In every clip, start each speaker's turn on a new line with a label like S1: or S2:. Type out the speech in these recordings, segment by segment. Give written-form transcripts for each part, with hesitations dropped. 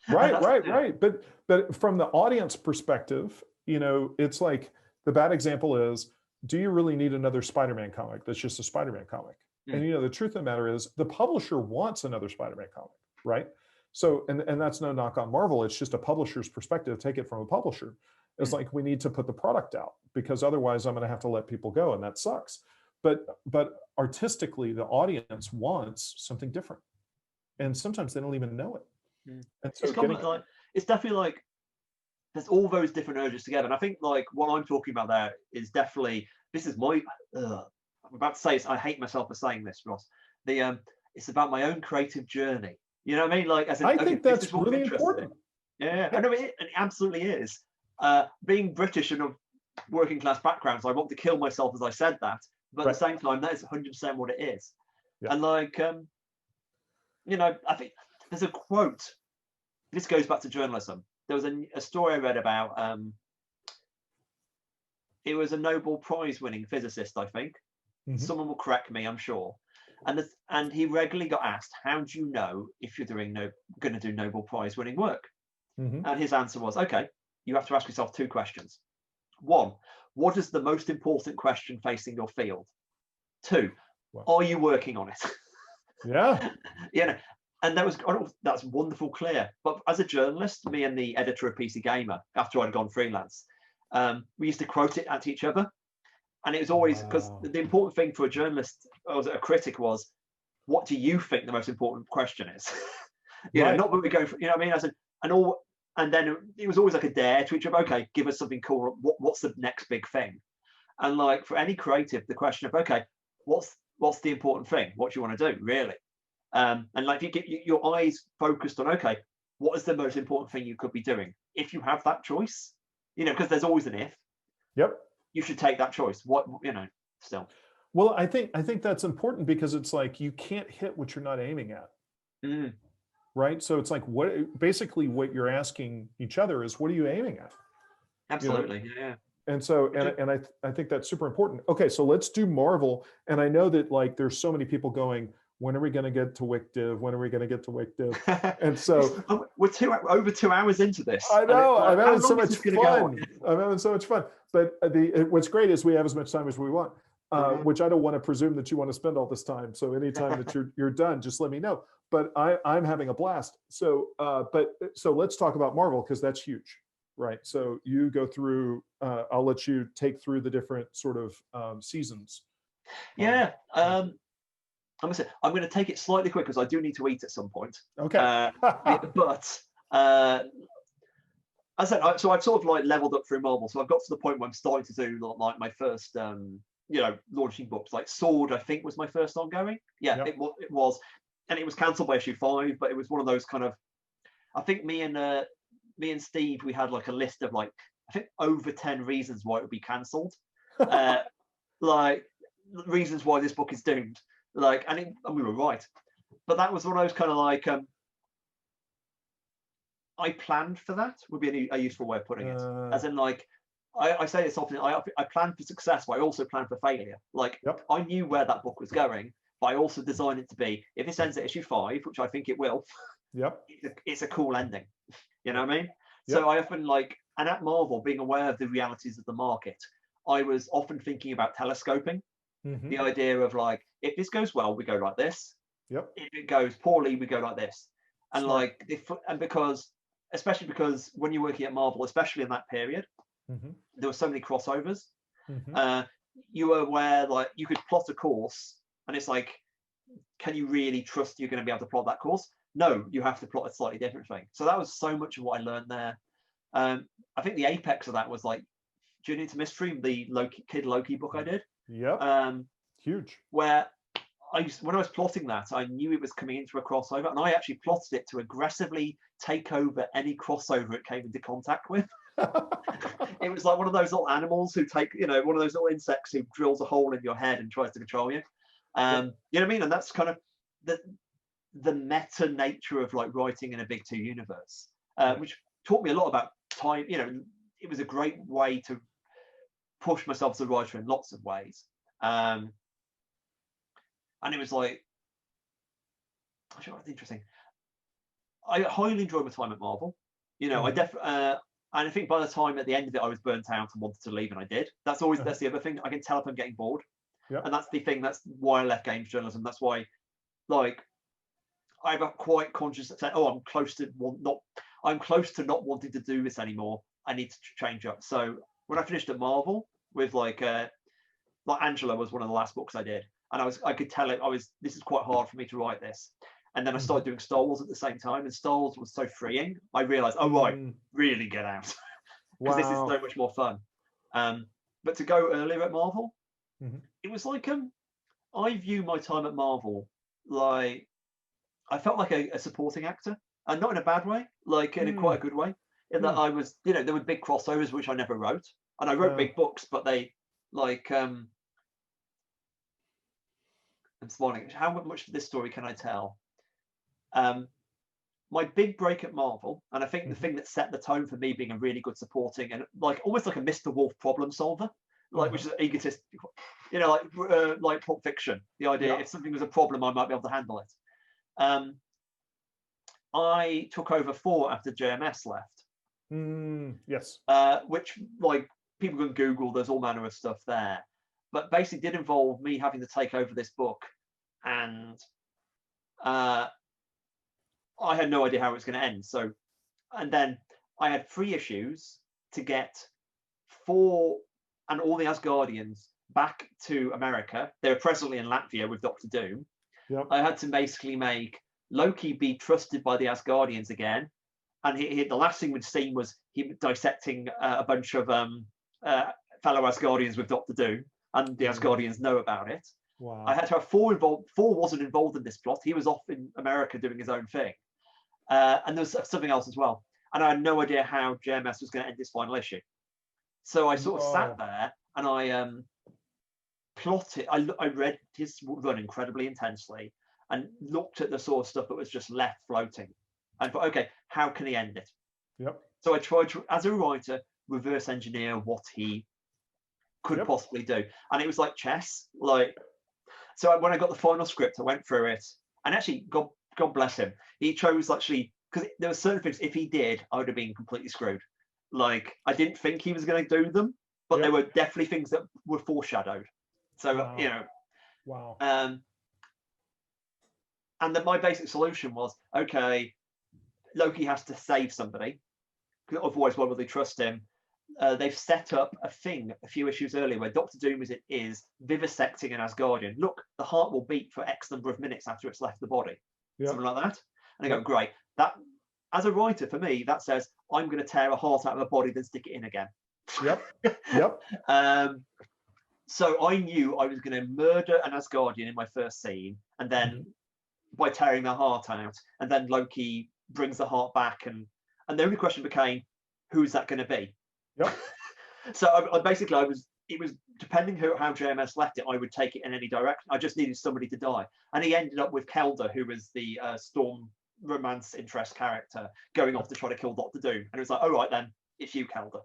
S1: Right. But from the audience perspective, it's like the bad example is, do you really need another Spider-Man comic that's just a Spider-Man comic? And the truth of the matter is the publisher wants another Spider-Man comic, right? So, and that's no knock on Marvel. It's just a publisher's perspective. Take it from a publisher. It's like, we need to put the product out because otherwise I'm going to have to let people go, and that sucks. But artistically, the audience wants something different, and sometimes they don't even know it. And so
S2: it's definitely like there's all those different urges together. And I think like what I'm talking about there is definitely, this is my I'm about to say this, I hate myself for saying this, Ross. It's about my own creative journey. You know what I mean? Like,
S1: I think that's really important.
S2: Yeah, I know it absolutely is. Being British and of working class backgrounds, I want to kill myself as I said that, but at the same time, that is 100% what it is. And like, I think there's a quote. This goes back to journalism. There was a story I read about. It was a Nobel Prize winning physicist, I think. Someone will correct me, I'm sure. And he regularly got asked, how do you know if you're going to do Nobel Prize winning work? And his answer was, okay, you have to ask yourself two questions. One, what is the most important question facing your field? Two, are you working on it?
S1: Yeah.
S2: And that's wonderful, clear. But as a journalist, me and the editor of PC Gamer, after I'd gone freelance, we used to quote it at each other. And it was always, because the important thing for a journalist or a critic was, what do you think the most important question is? Not what we go for, you know what I mean? And then it was always like a dare to each other. Okay, give us something cool. What's the next big thing? And like for any creative, the question of, okay, what's the important thing? What do you want to do, really? And like, if you get your eyes focused on, okay, what is the most important thing you could be doing? If you have that choice, because there's always an if.
S1: Yep.
S2: You should take that choice. Still.
S1: Well, I think that's important because it's like you can't hit what you're not aiming at. Right. So it's like basically what you're asking each other is, what are you aiming at?
S2: Absolutely. Yeah.
S1: And so, and I think that's super important. Okay, so let's do Marvel. And I know that like there's so many people going, when are we going to get to Wick Div? When are we going to get to Wick Div? And so
S2: we're over 2 hours into this.
S1: I know. Like, I'm having so much fun. I'm having so much fun. But what's great is we have as much time as we want, which I don't want to presume that you want to spend all this time. So anytime that you're done, just let me know. But I'm having a blast. So so let's talk about Marvel, because that's huge, right? So you go through. I'll let you take through the different sort of seasons.
S2: Yeah. I'm going to take it slightly quick because I do need to eat at some point.
S1: Okay.
S2: But as I said, so I've sort of like leveled up through Marvel. So I've got to the point where I'm starting to do like my first, launching books. Like Sword, I think, was my first ongoing. Yeah, yep. It was, and it was cancelled by issue 5. But it was one of those kind of, I think me and Steve, we had like a list of like, I think over 10 reasons why it would be cancelled. Like reasons why this book is doomed. Like, and we were right, but that was one of those kind of like, I planned for that would be a useful way of putting it. As in, like, I say this often, I planned for success, but I also planned for failure. Like, I knew where that book was going, but I also designed it to be, if this ends at issue 5, which I think it will, it's a cool ending. You know what I mean? So I often like, and at Marvel, being aware of the realities of the market, I was often thinking about telescoping. The idea of like, if this goes well, we go like this. If it goes poorly, we go like this. And like, especially because when you're working at Marvel, especially in that period, there were so many crossovers. You were aware, like, you could plot a course, and it's like, can you really trust you're going to be able to plot that course? No, you have to plot a slightly different thing. So that was so much of what I learned there. I think the apex of that was like Journey into Mystery, the Loki book I did.
S1: Huge.
S2: Where when I was plotting that, I knew it was coming into a crossover, and I actually plotted it to aggressively take over any crossover it came into contact with. It was like one of those little animals who take, one of those little insects who drills a hole in your head and tries to control you. You know what I mean? And that's kind of the meta nature of like writing in a big 2 universe, which taught me a lot about time. It was a great way to push myself as a writer in lots of ways. And it was like, I thought it was interesting. I highly enjoyed my time at Marvel. You know, I definitely, and I think by the time at the end of it, I was burnt out and wanted to leave, and I did. That's always that's the other thing. I can tell if I'm getting bored, and that's the thing. That's why I left games journalism. That's why, like, I got quite conscious that oh, I'm close to not wanting to do this anymore. I need to change up. So when I finished at Marvel with like Angela was one of the last books I did, and I could tell it this is quite hard for me to write this. And then I started doing Star Wars at the same time, and Star Wars was so freeing. I realized, oh right, really get out, because this is so much more fun. But to go earlier at Marvel, it was like I view my time at Marvel like I felt like a supporting actor, and not in a bad way, like in a quite a good way. In that I was, you know, there were big crossovers which I never wrote, and I wrote big books, but they like I'm smiling. How much of this story can I tell? My big break at Marvel, and I think the thing that set the tone for me being a really good supporting and like almost like a Mr. Wolf problem solver, like which is egotist, you know, like Pulp Fiction. The idea if something was a problem, I might be able to handle it. I took over Thor after JMS left.
S1: Yes.
S2: Which like people can Google. There's all manner of stuff there, but basically did involve me having to take over this book, and I had no idea how it was going to end. So, and then I had 3 issues to get Thor and all the Asgardians back to America. They were presently in Latvia with Doctor Doom. I had to basically make Loki be trusted by the Asgardians again. And the last thing we'd seen was him dissecting a bunch of fellow Asgardians with Doctor Doom, and the Asgardians know about it.
S1: Wow.
S2: I had to have Thor involved. Thor wasn't involved in this plot. He was off in America doing his own thing. And there was something else as well. And I had no idea how JMS was going to end this final issue. So I sort of sat there and I plotted. I read his run incredibly intensely and looked at the sort of stuff that was just left floating. And thought, okay, how can he end it? So I tried to, as a writer, reverse engineer what he could possibly do. And it was like chess. Like, so when I got the final script, I went through it. And actually, God bless him, he chose actually, because there were certain things, if he did, I would have been completely screwed. Like, I didn't think he was going to do them, but there were definitely things that were foreshadowed. So, you know. And then my basic solution was, okay, Loki has to save somebody, because otherwise, why would they trust him? They've set up a thing a few issues earlier where Doctor Doom is vivisecting an Asgardian. Look, the heart will beat for X number of minutes after it's left the body. Something like that. And I go, great. That, as a writer, for me, that says I'm going to tear a heart out of a body, then stick it in again. So I knew I was going to murder an Asgardian in my first scene, and then by tearing their heart out, and then Loki brings the heart back, and the only question became, who's that going to be? So it was depending how JMS left it, I would take it in any direction. I just needed somebody to die, and he ended up with Kelda, who was the Storm romance interest character, going off to try to kill Doctor Doom. And it was like, all right, then it's you, Kelda.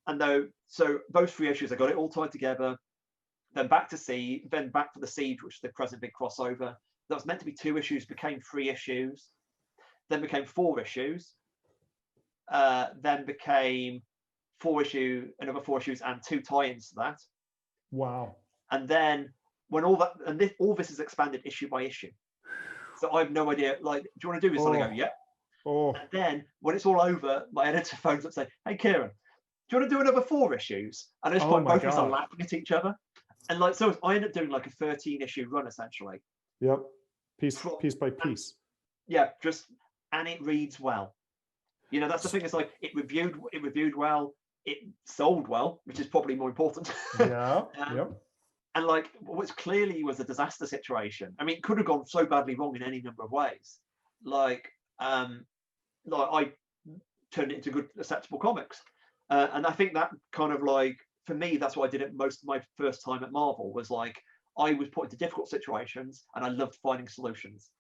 S2: And so those 3 issues, I got it all tied together. Then back for the Siege, which is the present big crossover. That was meant to be 2 issues, became 3 issues, then became 4 issues, then became another 4 issues and 2 tie-ins to that.
S1: Wow.
S2: And then when all this is expanded issue by issue. So I have no idea, like, do you want to do this? And I go, yeah. And then when it's all over, my editor phones up and say, hey, Kieron, do you want to do another 4 issues? And at this point, both of us are laughing at each other. And like, so I ended up doing like a 13-issue run, essentially.
S1: Piece by piece.
S2: And it reads well. You know, that's the thing. It's like it reviewed well, it sold well, which is probably more important. And like, what clearly was a disaster situation. I mean, it could have gone so badly wrong in any number of ways. Like I turned it into good, acceptable comics. And I think that kind of like, for me, that's what I did at most of my first time at Marvel, was like, I was put into difficult situations and I loved finding solutions.